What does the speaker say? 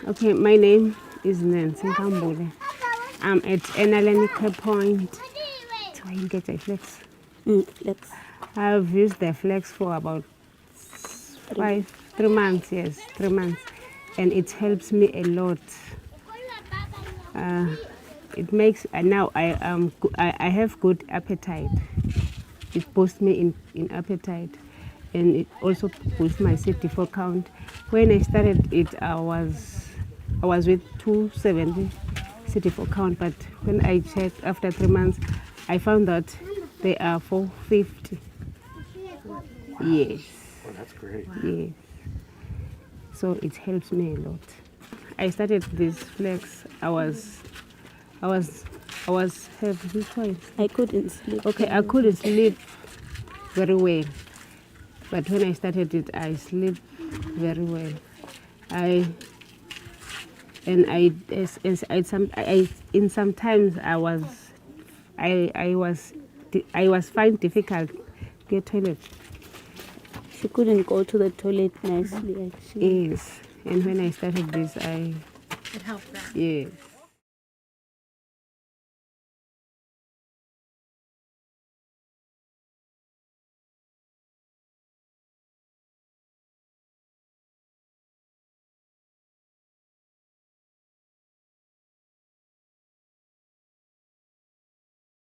Okay, my name is Nancy Kambule. I'm at Analytical Point. So I get a Flax. Flax. I've used the Flax for about 3 months, yes, 3 months. And it helps me a lot. It makes, now I have good appetite. It boosts me in appetite. And it also boosts my CD4 count. When I started it, I was with 270 CD4 count, but when I checked after 3 months, I found that they are 450. Yes. Oh, that's great. Yes. So it helps me a lot. I started this Flax. I was have this one. I couldn't sleep. Okay, I couldn't sleep very well. But when I started it, I sleep very well. Sometimes I was finding difficult to get toilet. She couldn't go to the toilet nicely, actually. Yes, and when I started this, It helped that. yes.